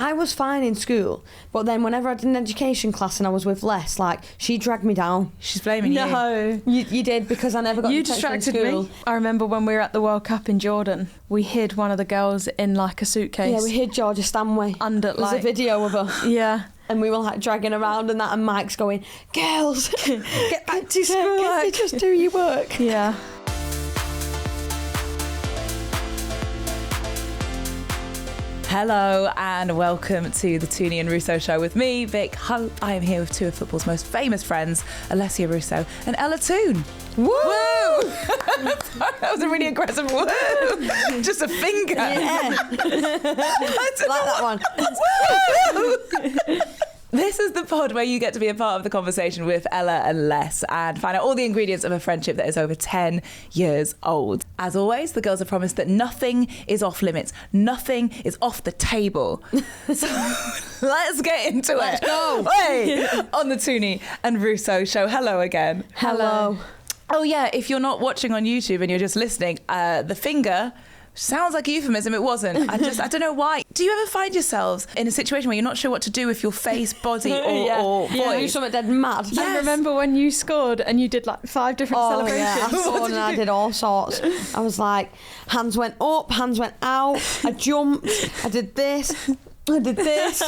I was fine in school, but then whenever I did an education class and I was with Les, like, she dragged me down. She's blaming you. No. You did, because I never got You detention in distracted school. me. I remember when we were at the World Cup in Jordan, we hid one of the girls in like a suitcase. Yeah, we hid Georgia Stanway. Under, There's like, a video of her. Yeah. And we were like dragging around and that, and Mike's going, girls, get back to school, just do your work. Yeah. Hello and welcome to the Tooney Russo Show with me, Vic Hope. I am here with two of football's most famous friends, Alessia Russo and Ella Toone. Woo! Woo! Sorry, that was a really aggressive woo. Just a finger. Yeah. Like that one. Woo! This is the pod where you get to be a part of the conversation with Ella and Les and find out all the ingredients of a friendship that is over 10 years old. As always, the girls have promised that nothing is off limits. Nothing is off the table. So let's get into Let's it. go. Hey, on the Tooney and Russo Show. Hello again. Hello. Oh yeah, if you're not watching on YouTube and you're just listening, the finger sounds like a euphemism. It wasn't. I don't know why. Do you ever find yourselves in a situation where you're not sure what to do with your face, body, or do voice? something dead mad. Yes. I remember when you scored and you did like 5 different celebrations. Yeah, I scored and I did all sorts. I was like, hands went up, hands went out, I jumped, I did this, I did this.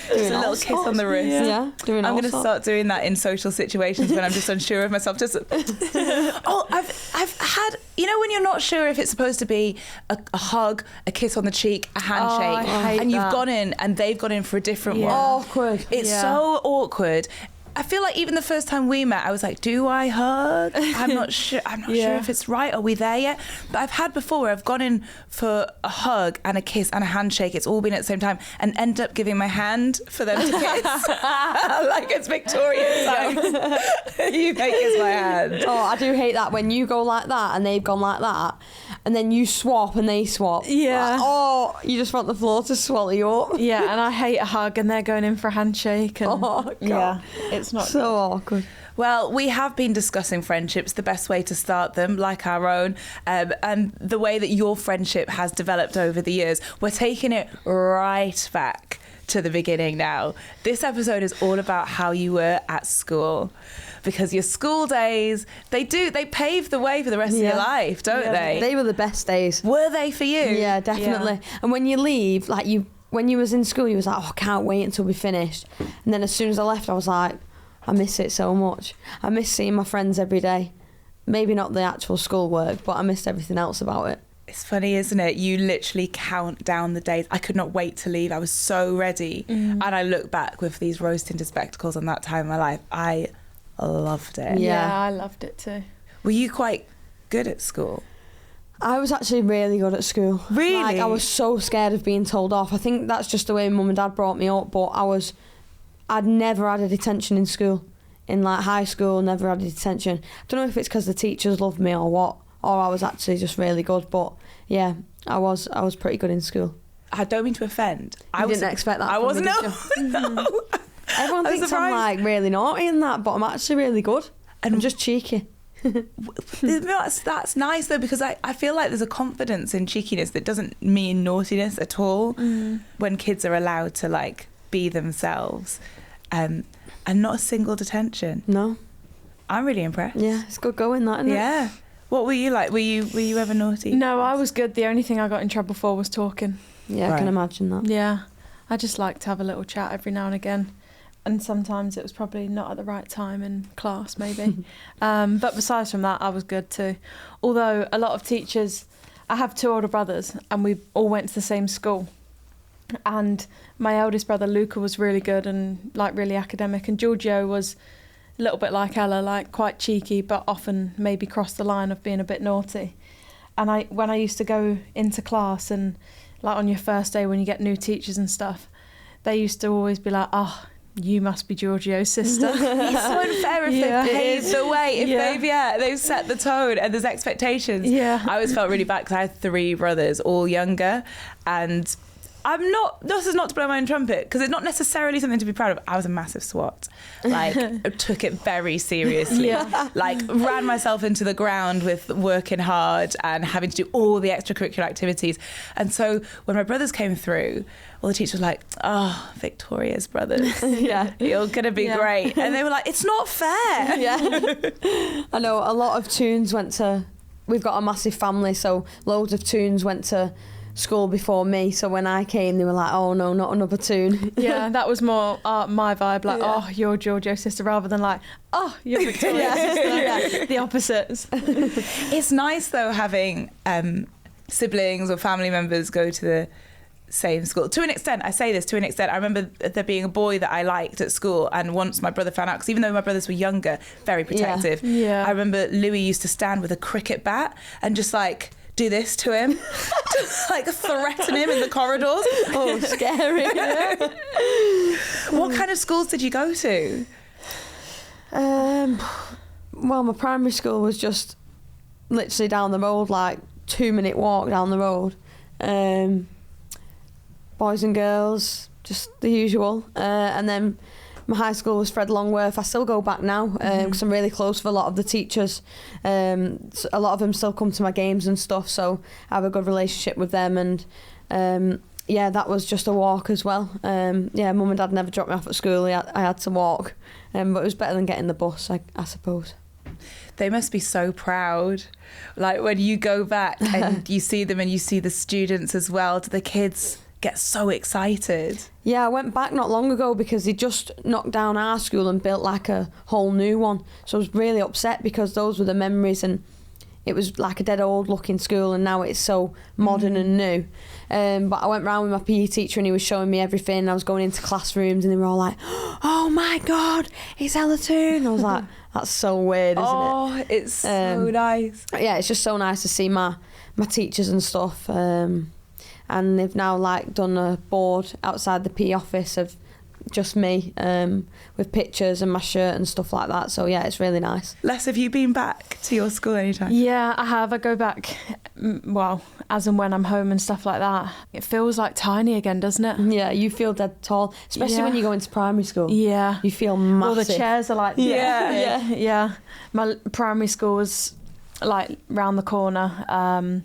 Just a little kiss on the wrist. Yeah, doing I'm all going to sorts. start doing that in social situations when I'm just unsure of myself. Just I've had, you know, when you're not sure if it's supposed to be a hug, a kiss on the cheek, a handshake, I hate and you've that. gone in and they've gone in for a different Yeah. one. Awkward. It's Yeah. so awkward. I feel like even the first time we met, I was like, do I hug? I'm not sure. I'm not sure Yeah. if it's right. Are we there yet? But I've had before where I've gone in for a hug and a kiss and a handshake. It's all been at the same time and end up giving my hand for them to kiss. Like it's Victorian times. You may kiss my hand. Oh, I do hate that when you go like that and they've gone like that, and then you swap and they swap. Yeah. Like, oh, you just want the floor to swallow you up. Yeah, and I hate a hug and they're going in for a handshake. And Oh, God. yeah, it's not So awkward. Well, we have been discussing friendships, the best way to start them, like our own, and the way that your friendship has developed over the years. We're taking it right back to the beginning now. This episode is all about how you were at school, because your school days, they pave the way for the rest of your life, don't they? They were the best days. Were they for you? Yeah, definitely. And when you leave, like when you was in school, you was like, oh, I can't wait until we finished. And then as soon as I left, I was like, I miss it so much. I miss seeing my friends every day. Maybe not the actual schoolwork, but I missed everything else about it. It's funny, isn't it? You literally count down the days. I could not wait to leave. I was so ready. And I look back with these rose-tinted spectacles on that time of my life. I loved it. Yeah. Yeah, I loved it too. Were you quite good at school? I was actually really good at school. Really? Like, I was so scared of being told off. I think that's just the way mum and dad brought me up, but I'd never had a detention in school. In like high school, never had a detention. I don't know if it's because the teachers loved me or what, or I was actually just really good, but yeah, I was pretty good in school. I don't mean to offend. I didn't expect that. I from wasn't. me, No, did you? no. Everyone I'm thinks surprised. I'm like really naughty in that, but I'm actually really good. And I'm just cheeky. That's nice though, because I feel like there's a confidence in cheekiness that doesn't mean naughtiness at all. When kids are allowed to like be themselves, and not a single detention. No. I'm really impressed. Yeah, it's good going, that, isn't it? Yeah. What were you like? Were you ever naughty? No, I was good. The only thing I got in trouble for was talking. Yeah, I can imagine that. Yeah, I just like to have a little chat every now and again. And sometimes it was probably not at the right time in class, maybe. But besides from that, I was good too. Although a lot of teachers, I have 2 older brothers and we all went to the same school. And my eldest brother, Luca, was really good and like really academic. And Giorgio was a little bit like Ella, like quite cheeky, but often maybe crossed the line of being a bit naughty. And when I used to go into class and like on your first day when you get new teachers and stuff, they used to always be like, oh, you must be Giorgio's sister. It's so unfair if Yeah. they've paved the way, if Yeah. they've set the tone and there's expectations. Yeah. I always felt really bad because I had 3 brothers, all younger, and this is not to blow my own trumpet, because it's not necessarily something to be proud of. I was a massive swot. Like, I took it very seriously. Yeah. Like, ran myself into the ground with working hard and having to do all the extracurricular activities. And so when my brothers came through, all the teachers were like, oh, Victoria's brothers. Yeah. You're going to be great. And they were like, it's not fair. Yeah. I know a lot of Toones went to... We've got a massive family, so loads of Toones went to school before me. So when I came, they were like, oh, no, not another Toone. Yeah, that was more my vibe. Like, oh, you're Giorgio's sister, rather than like, oh, you're Victoria's sister. Yeah. The opposites. It's nice, though, having siblings or family members go to the same school. To an extent, I say this to an extent. I remember there being a boy that I liked at school, and once my brother found out, because even though my brothers were younger, very protective, Yeah. I remember Louis used to stand with a cricket bat and just like do this to him, just like threaten him in the corridors. Oh, scary. What kind of schools did you go to? Well, my primary school was just literally down the road, like 2-minute walk down the road. Boys and girls, just the usual. And then my high school was Fred Longworth. I still go back now because I'm really close with a lot of the teachers. So a lot of them still come to my games and stuff, so I have a good relationship with them. And yeah, that was just a walk as well. Yeah, Mum and Dad never dropped me off at school. I had to walk, but it was better than getting the bus, I suppose. They must be so proud. Like when you go back and you see them and you see the students as well, do the kids get so excited? Yeah, I went back not long ago because they just knocked down our school and built like a whole new one. So I was really upset because those were the memories, and it was like a dead old looking school, and now it's so modern and new. But I went round with my PE teacher and he was showing me everything. I was going into classrooms and they were all like, oh my God, it's Ella Toone. I was like, that's so weird, isn't it? Oh, it's so nice. Yeah, it's just so nice to see my teachers and stuff. And they've now like done a board outside the PE office of just me with pictures and my shirt and stuff like that. So yeah, it's really nice. Les, have you been back to your school anytime? Yeah, I have. I go back, well, as and when I'm home and stuff like that. It feels like tiny again, doesn't it? Yeah, you feel dead tall, especially when you go into primary school. Yeah. You feel massive. All the chairs are like, yeah. My primary school was like round the corner,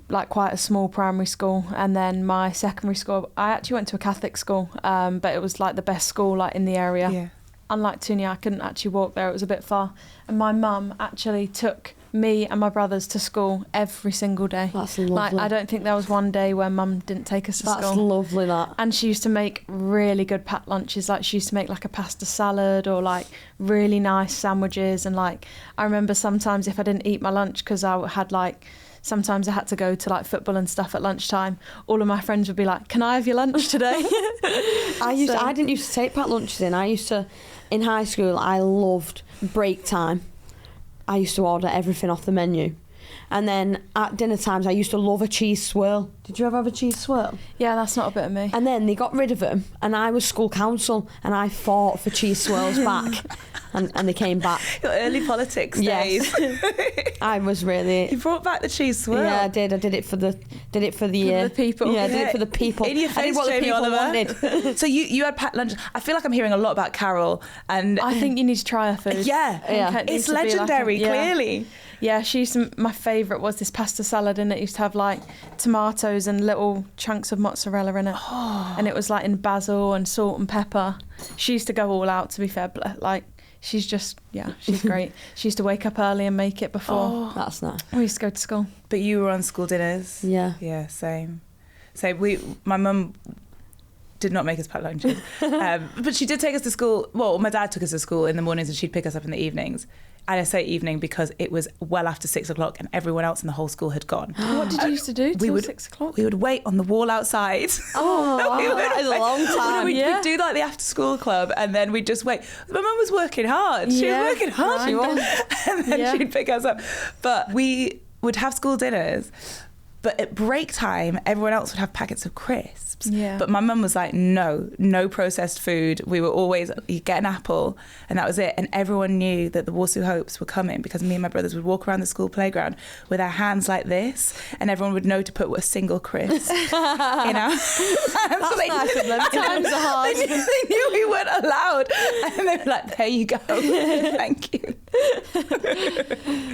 like quite a small primary school, and then my secondary school, I actually went to a Catholic school, but it was like the best school like in the area. Yeah. Unlike Tooney, I couldn't actually walk there, it was a bit far, and my mum actually took me and my brothers to school every single day. That's lovely. Like, I don't think there was one day where mum didn't take us to school. That's lovely, that. And she used to make really good packed lunches. Like, she used to make like a pasta salad or like really nice sandwiches, and like I remember sometimes if I didn't eat my lunch because I had like, sometimes I had to go to like football and stuff at lunchtime, all of my friends would be like, can I have your lunch today? I didn't used to take packed lunches in. I used to, in high school, I loved break time. I used to order everything off the menu. And then at dinner times, I used to love a cheese swirl. Did you ever have a cheese swirl? Yeah, that's not a bit of me. And then they got rid of them, and I was school council, and I fought for cheese swirls back, and they came back. Your early politics days. Yes. I was really... You brought back the cheese swirl. Yeah, I did. I did it for the people. Yeah, I did it for the people. In your face, I did what Jamie the people Oliver. wanted. So you had packed lunch. I feel like I'm hearing a lot about Carol, and I think you need to try her food. yeah, It needs it's to be like legendary. yeah. Clearly. Yeah, my favourite was this pasta salad, and it used to have like tomatoes and little chunks of mozzarella in it. And it was like in basil and salt and pepper. She used to go all out, to be fair, but like she's great. She used to wake up early and make it before. That's nice. We used to go to school. But you were on school dinners. Yeah. Same. So my mum did not make us pack lunches, but she did take us to school. Well, my dad took us to school in the mornings, and she'd pick us up in the evenings. And I say evening because it was well after 6 o'clock and everyone else in the whole school had gone. What did you used to do till 6 o'clock? We would wait on the wall outside. Oh, that is a long time. We'd do like the after school club, and then we'd just wait. My mum was working hard. She was working hard. Right. She was. And then she'd pick us up. But we would have school dinners, But at break time, everyone else would have packets of crisps. Yeah. But my mum was like, no processed food. We were always, you get an apple, and that was it. And everyone knew that the Warsaw Hopes were coming because me and my brothers would walk around the school playground with our hands like this, and everyone would know to put a single crisp in our hands. That's nice of them. Times are hard. They knew we weren't allowed. And they were like, there you go. Thank you.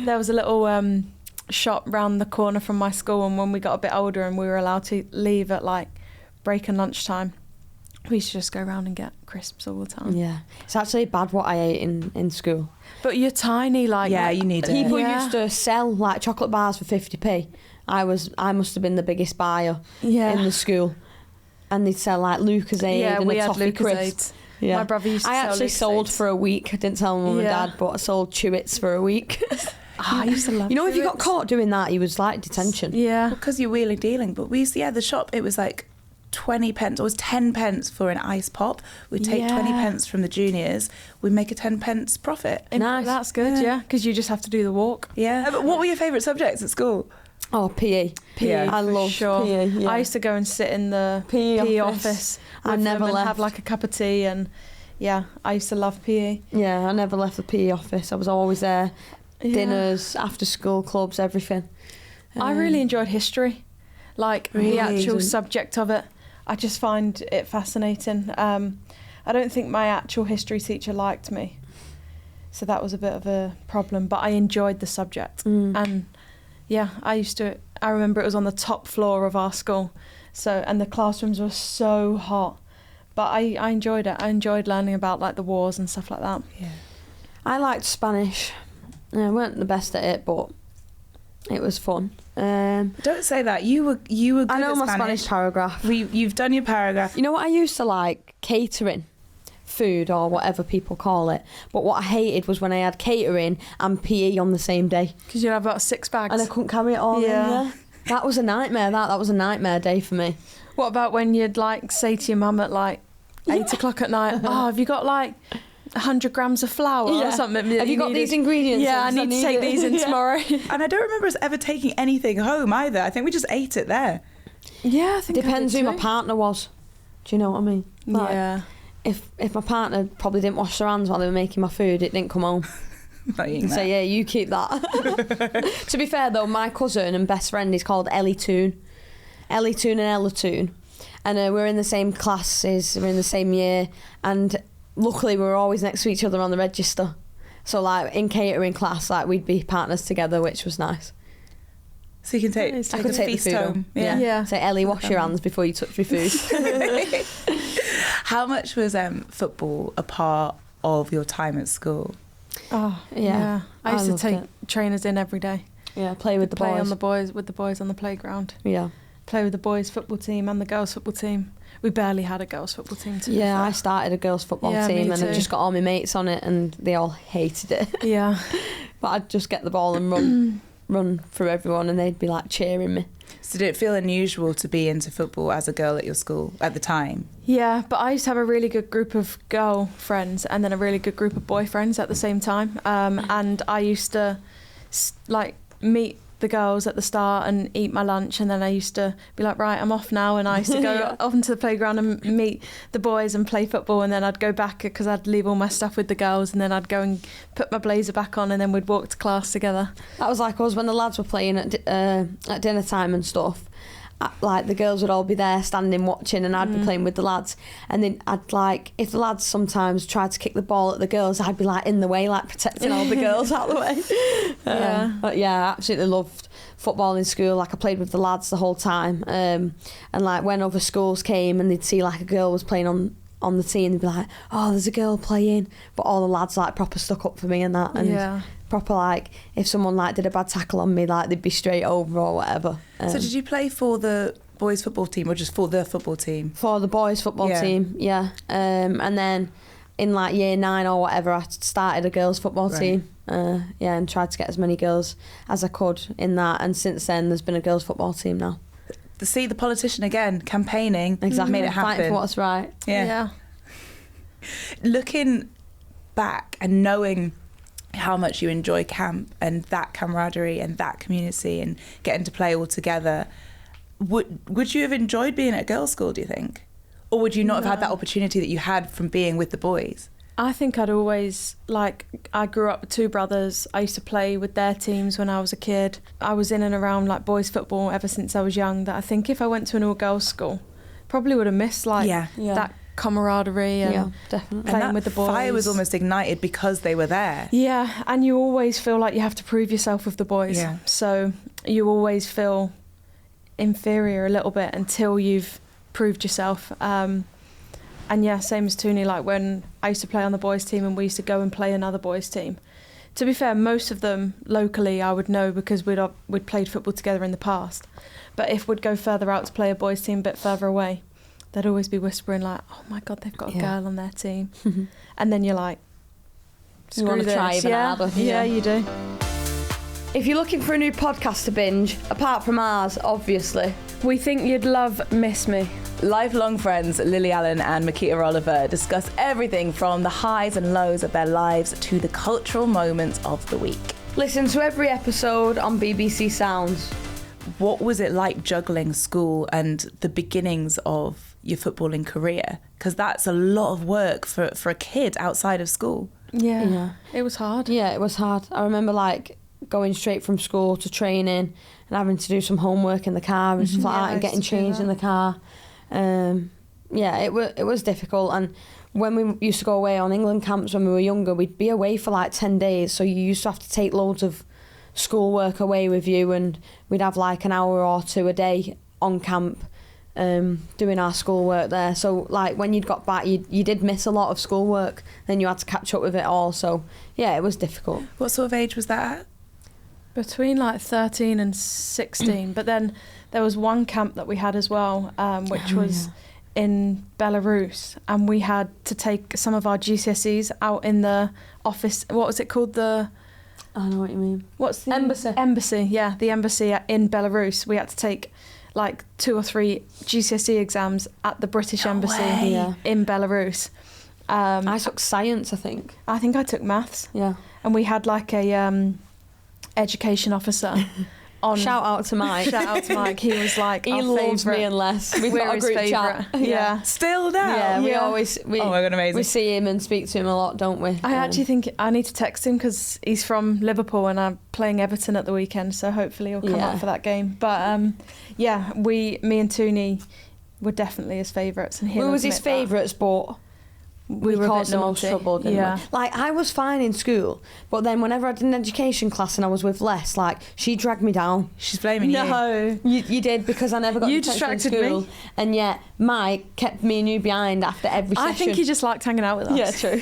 There was a little shop round the corner from my school, and when we got a bit older and we were allowed to leave at like break and lunchtime, we used to just go around and get crisps all the time. Yeah, it's actually bad what I ate in school. But you're tiny, like Yeah, you need it. People Yeah. used to sell like chocolate bars for 50p. I must have been the biggest buyer Yeah. in the school, and they'd sell like Lucozade Yeah, and we a had toffee crisp. Lucozade. Yeah. My brother used to I sell actually sold Lucozades. for a week. I didn't tell my mum and Yeah. dad, but I sold Chewits for a week. I used to love You know, if you got Chewits. caught doing that, he was like detention. Yeah. Because you're wheeling dealing. But we used to, the shop, it was like 20 pence, or it was 10 pence for an ice pop. We'd take 20 Yeah. pence from the juniors, we'd make a 10 pence profit. Nice. That's good, yeah, because you just have to do the walk. Yeah. But what were your favourite subjects at school? Oh, PE. PE, I for love sure. PE. Yeah. I used to go and sit in the PE office I with never them and left. have like a cup of tea, and yeah, I used to love PE. Yeah, I never left the PE office. I was always there. Yeah. Dinners, after school clubs, everything. I really enjoyed history, like Really? the actual subject of it. I just find it fascinating. I don't think my actual history teacher liked me, so that was a bit of a problem. But I enjoyed the subject, and yeah, I remember it was on the top floor of our school, and the classrooms were so hot. But I enjoyed it. I enjoyed learning about like the wars and stuff like that. Yeah. I liked Spanish. I weren't the best at it, but it was fun. Don't say that. You were good I know at my Spanish paragraph. You've done your paragraph. You know what I used to like? Catering. Food or whatever people call it. But what I hated was when I had catering and PE on the same day. Because you'd have about 6 bags. And I couldn't carry it all Yeah. in there. That was a nightmare. That was a nightmare day for me. What about when you'd like say to your mum at like 8 o'clock at night, oh, have you got like 100 grams of flour or something? Have you got needed? these ingredients? Yeah, I need to take these in tomorrow. And I don't remember us ever taking anything home either. I think we just ate it there. Yeah, I think Depends who my partner was. Do you know what I mean? Like, Yeah. If my partner probably didn't wash their hands while they were making my food, it didn't come home. Not eating So that. yeah, you keep that. To be fair though, my cousin and best friend is called Toone. Toone and Ella Toone. And we're in the same classes, we're in the same year, and luckily we were always next to each other on the register. So like in catering class, like we'd be partners together, which was nice. So you can take, Nice. I take could a take the feast food home. home. Yeah. Yeah. So Ellie, wash your hands before you touch my food. How much was football a part of your time at school? Oh, Yeah. yeah. I used to loved take it. trainers in every day. Yeah, play with the Play boys. with the boys on the playground. Yeah. Play with the boys' football team and the girls' football team. We barely had a girls' football team. To be Yeah, I fair. started a girls' football Yeah, team me and I too. just got all my mates on it and they all hated it. Yeah. But I'd just get the ball and run through everyone and they'd be like cheering me. So did it feel unusual to be into football as a girl at your school at the time? Yeah, but I used to have a really good group of girl friends and then a really good group of boy friends at the same time. And I used to like meet the girls at the start and eat my lunch, and then I used to be like, right, I'm off now, and I used to go off into the playground and meet the boys and play football, and then I'd go back because I'd leave all my stuff with the girls, and then I'd go and put my blazer back on, and then we'd walk to class together. That was like us when the lads were playing at dinner time and stuff. Like the girls would all be there standing watching and I'd be playing with the lads, and then I'd like, if the lads sometimes tried to kick the ball at the girls, I'd be like in the way, like protecting all the girls out of the way. But yeah, I absolutely loved football in school. Like I played with the lads the whole time, and like when other schools came and they'd see like a girl was playing on the team, they'd be like, oh, there's a girl playing, but all the lads like proper stuck up for me and that, and proper like if someone like did a bad tackle on me, like they'd be straight over or whatever. So did you play for the boys football team or just for the football team? For the boys football team, yeah. And then in like year 9 or whatever, I started a girls football team. And tried to get as many girls as I could in that. And since then, there's been a girls football team now. See, the politician again, campaigning, Exactly, made it happen. fighting for what's right. Yeah. Looking back and knowing how much you enjoy camp and that camaraderie and that community and getting to play all together. Would you have enjoyed being at a girls' school, do you think? Or would you not have had that opportunity that you had from being with the boys? I think I'd always, I grew up with two brothers. I used to play with their teams when I was a kid. I was in and around boys football ever since I was young, that I think if I went to an all-girls school, probably would have missed that camaraderie and definitely playing and with the boys. Fire was almost ignited because they were there. Yeah, and you always feel like you have to prove yourself with the boys. Yeah. So you always feel inferior a little bit until you've proved yourself. And yeah, same as Tooney, when I used to play on the boys' team and we used to go and play another boys' team. To be fair, most of them locally I would know because we'd played football together in the past. But if we'd go further out to play a boys' team a bit further away, they'd always be whispering oh my God, they've got a girl on their team. And then you're like, you want to try even harder. Yeah, you do. If you're looking for a new podcast to binge, apart from ours, obviously, we think you'd love Miss Me. Lifelong friends Lily Allen and Makita Oliver discuss everything from the highs and lows of their lives to the cultural moments of the week. Listen to every episode on BBC Sounds. What was it like juggling school and the beginnings of your footballing career? Because that's a lot of work for a kid outside of school. Yeah, it was hard. Yeah, it was hard. I remember going straight from school to training and having to do some homework in the car and stuff like that, and getting changed in the car. It was difficult. And when we used to go away on England camps when we were younger, we'd be away for 10 days, so you used to have to take loads of schoolwork away with you, and we'd have an hour or two a day on camp doing our schoolwork there. So when you'd got back, you did miss a lot of schoolwork, then you had to catch up with it all. So yeah, it was difficult. What sort of age was that at? Between 13 and 16. But then there was one camp that we had as well, which was in Belarus, and we had to take some of our GCSEs out in the office. What was it called? I know what you mean. What's the embassy? Embassy, yeah, the embassy in Belarus. We had to take 2 or 3 GCSE exams at the British embassy in Belarus. I took science, I think. I think I took maths. Yeah. And we had a education officer on. Shout out to Mike. He was he our loves favourite. me and Les. We've got a his group favourite. chat. Yeah. Still now? Yeah, we oh my God, amazing. We see him and speak to him a lot, don't we? I actually think I need to text him because he's from Liverpool and I'm playing Everton at the weekend, so hopefully he'll come up for that game. But me and Tooney were definitely his favourites. And we was his favourites, but we caused the most trouble, didn't we? I was fine in school, but then whenever I did an education class and I was with Les, she dragged me down. She's blaming you. No, you did, because I never got you attention distracted in school, me. And yet Mike kept me and you behind after every session. I think he just liked hanging out with us. Yeah, true.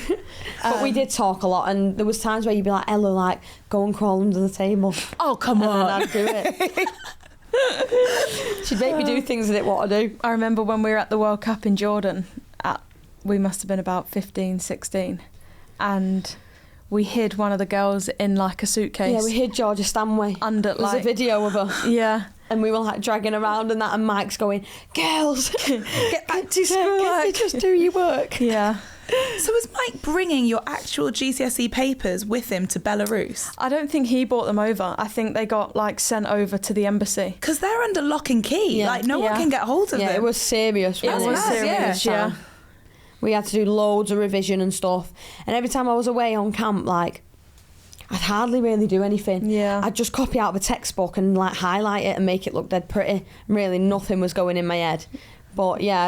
But we did talk a lot, and there was times where you'd be like, Ella, go and crawl under the table. Oh, come on. And I'd do it. She'd make me do things I didn't want to do. I remember when we were at the World Cup in Jordan, we must have been about 15, 16, and we hid one of the girls in a suitcase. Yeah, we hid Georgia Stanway. Under There's a video of her. Yeah. And we were dragging around and that, and Mike's going, girls, get back to school, just do your work. Yeah. So was Mike bringing your actual GCSE papers with him to Belarus? I don't think he brought them over. I think they got sent over to the embassy. Because they're under lock and key. Yeah. No one can get hold of them. Yeah, it was serious. It was serious, yeah. We had to do loads of revision and stuff. And every time I was away on camp, I'd hardly really do anything. Yeah. I'd just copy out of a textbook and highlight it and make it look dead pretty. Really, nothing was going in my head. But yeah,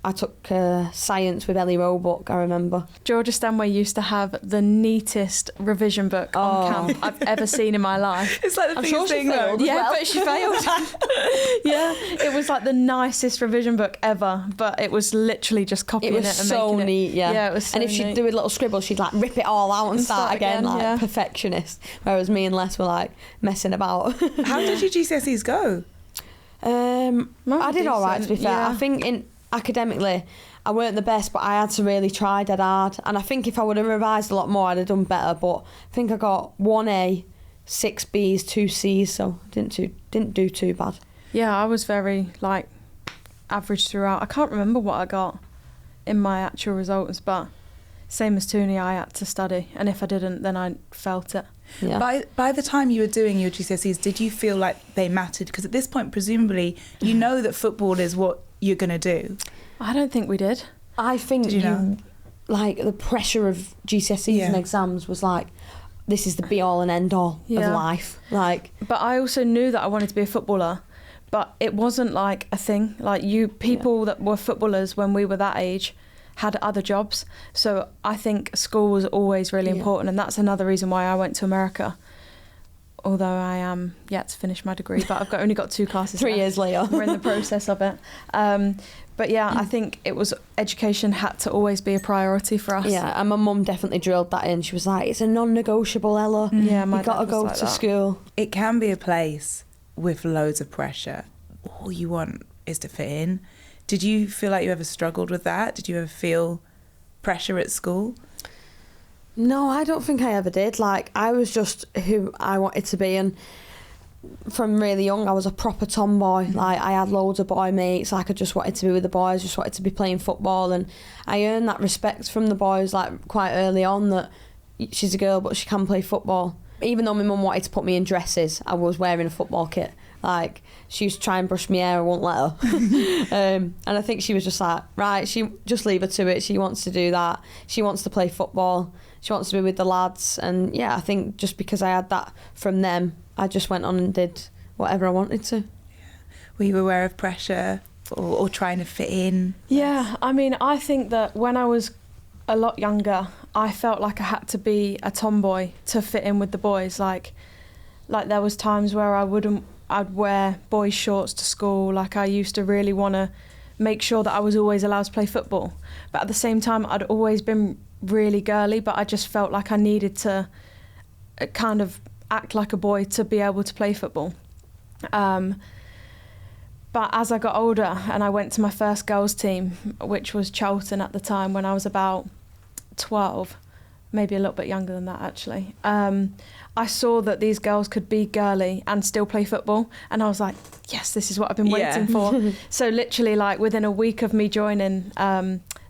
I took science with Ellie Roebuck, I remember. Georgia Stanway used to have the neatest revision book on camp I've ever seen in my life. It's the biggest thing though. Yeah, but she failed. Yeah, it was the nicest revision book ever, but it was literally just copying it and making it. It was so neat, yeah. Yeah, it was so neat. And if she'd do a little scribble, she'd rip it all out and start again, perfectionist. Whereas me and Les were messing about. How did your GCSEs go? I did all right, to be fair. Yeah. I think academically I weren't the best, but I had to really try dead hard, and I think if I would have revised a lot more I'd have done better. But I think I got 1 A, 6 B's, 2 C's, so didn't do too bad. Yeah, I was very average throughout. I can't remember what I got in my actual results, but same as Tooney, I had to study, and if I didn't, then I felt it. Yeah. By the time you were doing your GCSEs, did you feel like they mattered? Because at this point, presumably, you know that football is what you're going to do. I don't think we did. I think Did you know? like the pressure of GCSEs and exams was like, this is the be all and end all of life. Like, but I also knew that I wanted to be a footballer, but it wasn't like a thing. Like people that were footballers when we were that age had other jobs. So I think school was always really important, and that's another reason why I went to America. Although I am yet to finish my degree, but I've only got 2 classes 3 left. years later. We're in the process of it. But yeah, I think it was education had to always be a priority for us. Yeah, and my mum definitely drilled that in. She was like, it's a non-negotiable, Ella. Yeah, my you got to dad was go like to that. school. It can be a place with loads of pressure. All you want is to fit in. Did you feel like you ever struggled with that? Did you ever feel pressure at school? No, I don't think I ever did. Like, I was just who I wanted to be, and from really young I was a proper tomboy. Like, I had loads of boy mates. Like, I just wanted to be with the boys, just wanted to be playing football, and I earned that respect from the boys like quite early on, that she's a girl but she can play football. Even though my mum wanted to put me in dresses, I was wearing a football kit. Like, she used to try and brush my hair, I won't let her. And I think she was just like, right, she just leave her to it. She wants to do that. She wants to play football. She wants to be with the lads. And yeah, I think just because I had that from them, I just went on and did whatever I wanted to. Were you aware of pressure or trying to fit in? Yeah, I mean, I think that when I was a lot younger, I felt like I had to be a tomboy to fit in with the boys. Like there was times where I'd wear boys' shorts to school. Like, I used to really want to make sure that I was always allowed to play football. But at the same time, I'd always been really girly, but I just felt like I needed to kind of act like a boy to be able to play football. But as I got older and I went to my first girls' team, which was Charlton at the time, when I was about 12, maybe a little bit younger than that actually, I saw that these girls could be girly and still play football, and I was like, yes, this is what I've been waiting for. So literally, like, within a week of me joining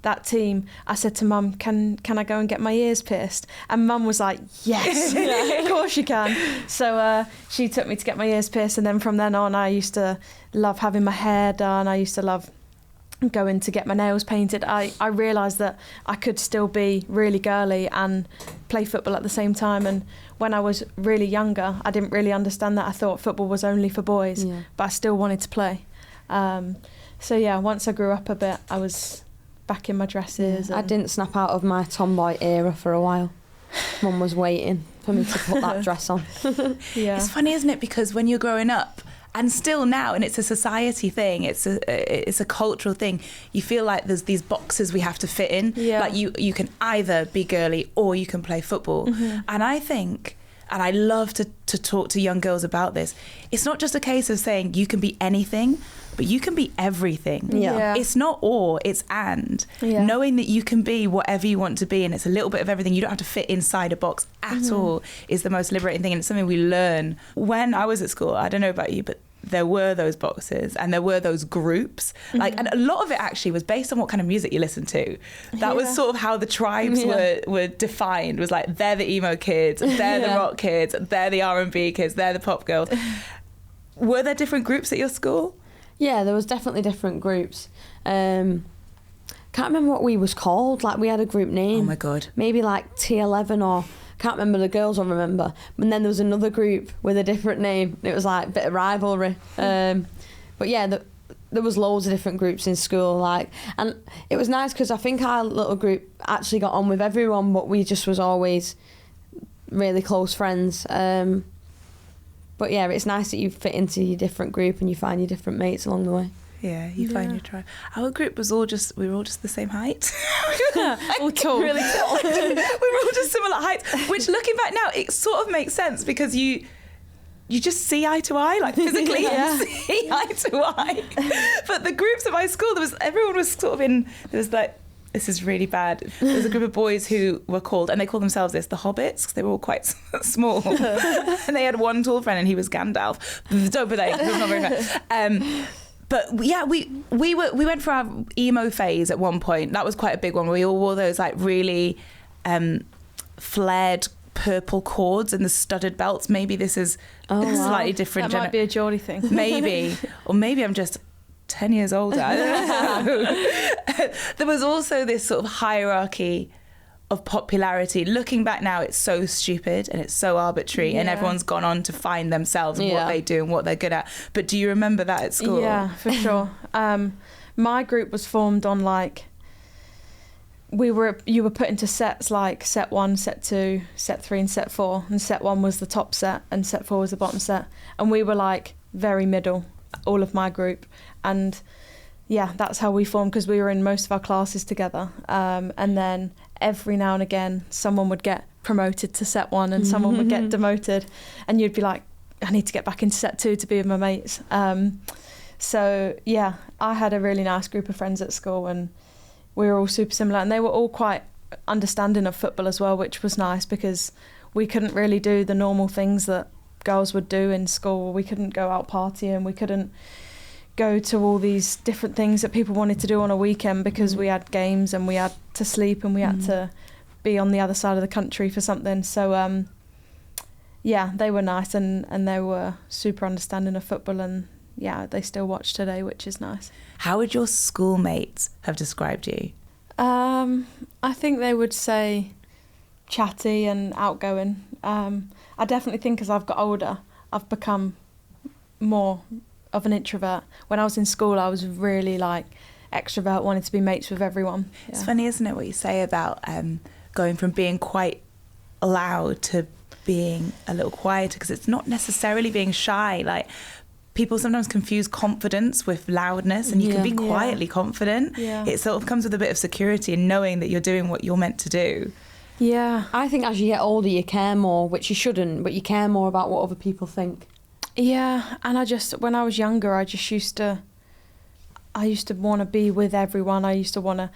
that team, I said to Mum, can I go and get my ears pierced? And Mum was like, yes, of course you can. So she took me to get my ears pierced, and then from then on I used to love having my hair done. I used to love going to get my nails painted. I realised that I could still be really girly and play football at the same time. And when I was really younger, I didn't really understand that. I thought football was only for boys, but I still wanted to play. So yeah, once I grew up a bit, I was back in my dresses. I didn't snap out of my tomboy era for a while. Mum was waiting for me to put that dress on. It's funny, isn't it? Because when you're growing up, and still now, and it's a society thing, it's a cultural thing, you feel like there's these boxes we have to fit in. Like, you can either be girly or you can play football. And I think, and I love to talk to young girls about this, it's not just a case of saying you can be anything, but you can be everything. It's not or, it's and. Knowing that you can be whatever you want to be, and it's a little bit of everything, you don't have to fit inside a box at all, is the most liberating thing. And it's something we learn. When I was at school, I don't know about you, but there were those boxes and there were those groups. Like, and a lot of it actually was based on what kind of music you listened to. That was sort of how the tribes were defined, was like, they're the emo kids, they're the rock kids, they're the R&B kids, they're the pop girls. Were there different groups at your school? Yeah, there was definitely different groups. Can't remember what we was called. Like, we had a group name. Oh my God. Maybe like T11, or can't remember, the girls will remember. And then there was another group with a different name. It was like a bit of rivalry. But yeah, there was loads of different groups in school. Like, and it was nice because I think our little group actually got on with everyone, but we just was always really close friends. But yeah, it's nice that you fit into your different group and you find your different mates along the way. Yeah, you find your tribe. Our group was we were all just the same height. All tall. Really tall. We were all just similar heights, which, looking back now, it sort of makes sense, because you just see eye to eye, like physically you see eye to eye. But the groups at my school, everyone was sort of there was like, this is really bad. There was a group of boys who were called, and they called themselves the Hobbits, because they were all quite small. And they had one tall friend, and he was Gandalf. Don't put that in, he was not very fair. But yeah, we went for our emo phase at one point. That was quite a big one. We all wore those like really flared purple cords and the studded belts. Maybe this is slightly different. That might be a Geordie thing. Maybe. Or maybe I'm just 10 years older. I don't know. There was also this sort of hierarchy of popularity. Looking back now, it's so stupid and it's so arbitrary, and everyone's gone on to find themselves and what they do and what they're good at. But do you remember that at school? Yeah, for sure. My group was formed on like, you were put into sets like set 1, set 2, set 3 and set 4, and set 1 was the top set and set 4 was the bottom set, and we were like very middle, all of my group. And yeah, that's how we formed, because we were in most of our classes together, and then every now and again someone would get promoted to set 1 and someone would get demoted, and you'd be like, I need to get back into set 2 to be with my mates. So yeah, I had a really nice group of friends at school, and we were all super similar, and they were all quite understanding of football as well, which was nice, because we couldn't really do the normal things that girls would do in school. We couldn't go out partying, we couldn't go to all these different things that people wanted to do on a weekend, because we had games and we had to sleep and we had to be on the other side of the country for something. So yeah, they were nice, and they were super understanding of football, and yeah, they still watch today, which is nice. How would your schoolmates have described you? I think they would say chatty and outgoing. I definitely think as I've got older, I've become more of an introvert. When I was in school, I was really like extrovert, wanted to be mates with everyone. Yeah. It's funny, isn't it, what you say about going from being quite loud to being a little quieter, because it's not necessarily being shy. Like, people sometimes confuse confidence with loudness, and you can be quietly confident. Yeah. It sort of comes with a bit of security and knowing that you're doing what you're meant to do. Yeah. I think as you get older, you care more, which you shouldn't, but you care more about what other people think. Yeah, and when I was younger, I used to want to be with everyone. I used to want to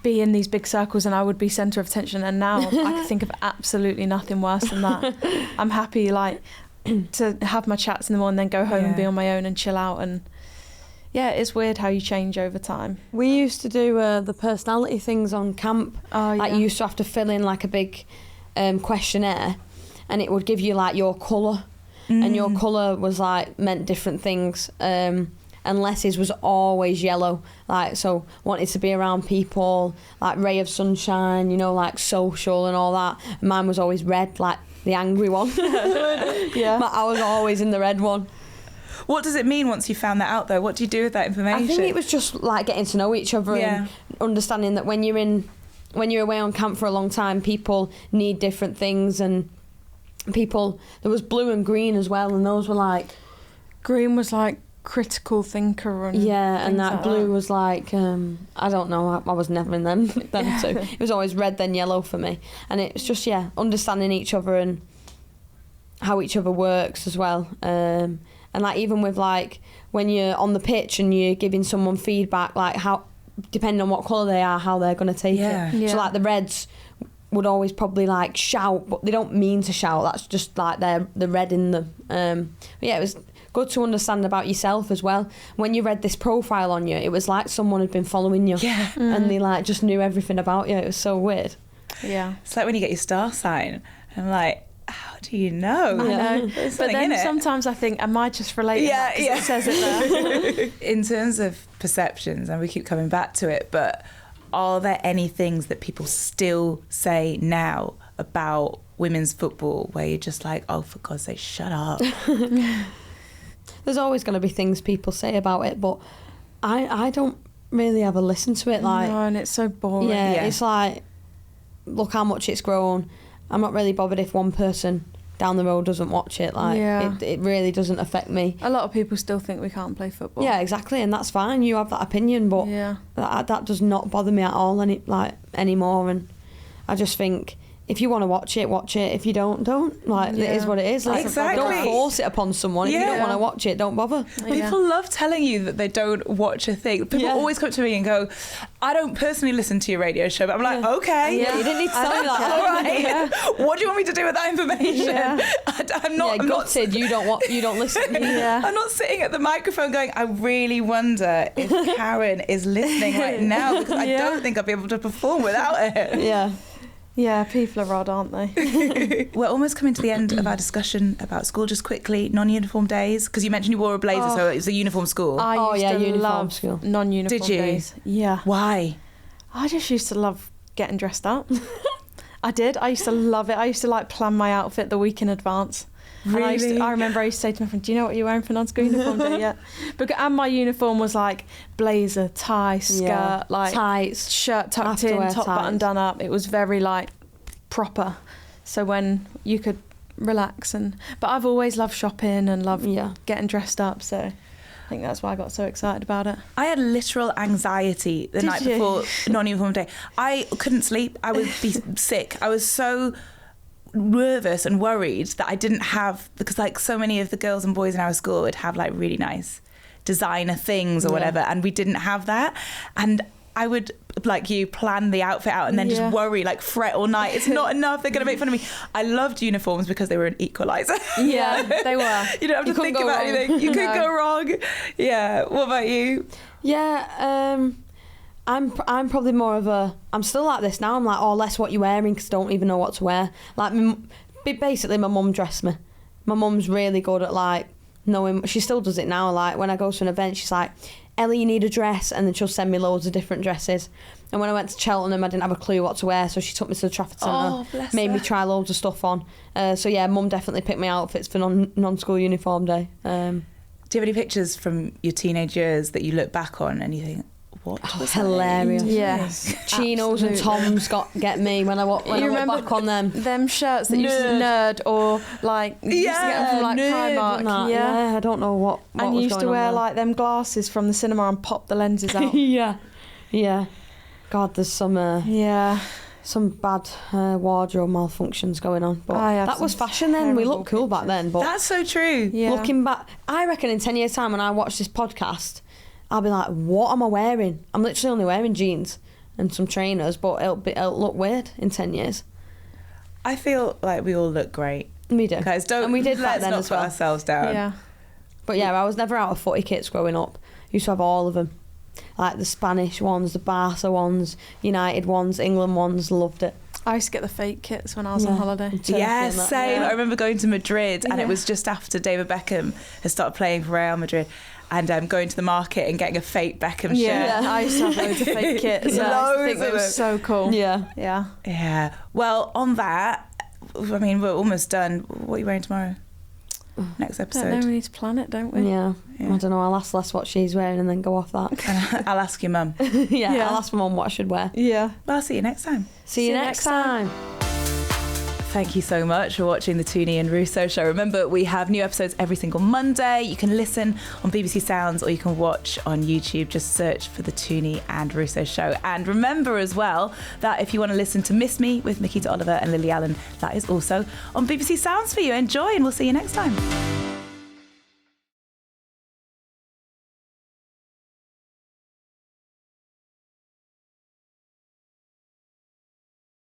be in these big circles, and I would be centre of attention. And now I can think of absolutely nothing worse than that. I'm happy like to have my chats in the morning, then go home and be on my own and chill out. And yeah, it's weird how you change over time. We used to do the personality things on camp. Like, you used to have to fill in like a big questionnaire, and it would give you like your colour. And your colour was like meant different things, and Leslie's was always yellow, like, so wanted to be around people, like ray of sunshine, you know, like social and all that. And mine was always red, like the angry one. Yeah, I was always in the red one. What does it mean once you found that out, though? What do you do with that information? I think it was just like getting to know each other and understanding that when you're away on camp for a long time, people need different things, and there was blue and green as well, and those were like, green was like critical thinker, and and that blue was like I don't know, I was never in them too. It was always red then yellow for me, and it's just understanding each other and how each other works as well, and like even with like when you're on the pitch and you're giving someone feedback, like how, depending on what colour they are, how they're going to take it. So like the reds would always probably like shout, but they don't mean to shout. That's just like the red in them. But yeah, it was good to understand about yourself as well. When you read this profile on you, it was like someone had been following you, and they like just knew everything about you. It was so weird. Yeah, it's like when you get your star sign, I'm like, how do you know? I know. But then sometimes I think, am I just relating? It says it there. In terms of perceptions, and we keep coming back to it, but are there any things that people still say now about women's football where you're just like, oh, for God's sake, shut up? There's always going to be things people say about it, but I don't really ever listen to it. Like, no, and it's so boring. Yeah, it's like, look how much it's grown. I'm not really bothered if one person down the road doesn't watch it. Like, it really doesn't affect me. A lot of people still think we can't play football. Yeah, exactly, and that's fine. You have that opinion, but that does not bother me at all anymore. And I just think if you want to watch it, watch it. If you don't. Like, it is what it is. Like, Exactly. Don't force it upon someone. If you don't want to watch it, don't bother. People love telling you that they don't watch a thing. People always come to me and go, I don't personally listen to your radio show, but I'm like, okay. Yeah, you didn't need to tell me that. All right. What do you want me to do with that information? I'm not. Gutted. You don't listen. I'm not sitting at the microphone going, I really wonder if Karen is listening right now, because I don't think I'll be able to perform without it. Yeah, people are odd, aren't they? We're almost coming to the end of our discussion about school. Just quickly, non-uniform days, because you mentioned you wore a blazer, so it's a uniform school. I used to uniform love school. non-uniform Did you? days. Yeah. Why? I just used to love getting dressed up. I did. I used to love it. I used to like plan my outfit the week in advance. Really? And I remember I used to say to my friend, do you know what you're wearing for non-school uniform day yet? And my uniform was like blazer, tie, skirt, like tights, shirt tucked in, top button done up. It was very like proper. So when you could relax but I've always loved shopping and loved getting dressed up. So I think that's why I got so excited about it. I had literal anxiety the night before non-uniform day. I couldn't sleep. I would be sick. I was so nervous and worried that I didn't have, because like so many of the girls and boys in our school would have like really nice designer things or whatever, and we didn't have that. And I would, like you, plan the outfit out and then just worry, like fret all night. It's not enough. They're going to make fun of me. I loved uniforms because they were an equaliser. Yeah, they were. You don't have to think about anything. You could go wrong. Yeah. What about you? Yeah. I'm probably more of I'm still like this now. I'm like, less what you're wearing, because I don't even know what to wear. Like, basically, my mum dressed me. My mum's really good at like knowing. She still does it now. Like when I go to an event, she's like, Ellie, you need a dress, and then she'll send me loads of different dresses. And when I went to Cheltenham, I didn't have a clue what to wear, so she took me to the Trafford Centre, made me try loads of stuff on. So yeah, mum definitely picked me outfits for non-school uniform day. Do you have any pictures from your teenage years that you look back on and you think, what was hilarious? Yes, chinos and toms get me when I look back on them. Them shirts that you used to nerd or like you used to get them from like Primark. Yeah, I don't know what and you used to wear like them glasses from the cinema and pop the lenses out. yeah. God, there's some bad wardrobe malfunctions going on. But that was fashion then. We looked cool back then. But that's so true. Yeah. Looking back, I reckon in 10 years' time when I watch this podcast, I'll be like, what am I wearing? I'm literally only wearing jeans and some trainers, but it'll look weird in 10 years. I feel like we all look great. We do. Guys, and we did let's then not as put well. ourselves down. Yeah. But yeah, I was never out of footy kits growing up. Used to have all of them. Like the Spanish ones, the Barca ones, United ones, England ones, loved it. I used to get the fake kits when I was on holiday. Yeah, same. I remember going to Madrid and it was just after David Beckham had started playing for Real Madrid, and going to the market and getting a fake Beckham shirt. Yeah, I used to have loads of fake kits. I think it was so cool. Yeah. Well, on that, I mean, we're almost done. What are you wearing tomorrow? Next episode. Don't know, we need to plan it, don't we? Yeah. I don't know. I'll ask Les what she's wearing and then go off that. I'll ask your mum. I'll ask my mum what I should wear. Yeah. Well, I'll see you next time. See you next time. Thank you so much for watching the Tooney and Russo Show. Remember, we have new episodes every single Monday. You can listen on BBC Sounds or you can watch on YouTube. Just search for the Tooney and Russo Show. And remember as well that if you want to listen to Miss Me with Nikita Oliver and Lily Allen, that is also on BBC Sounds for you. Enjoy, and we'll see you next time.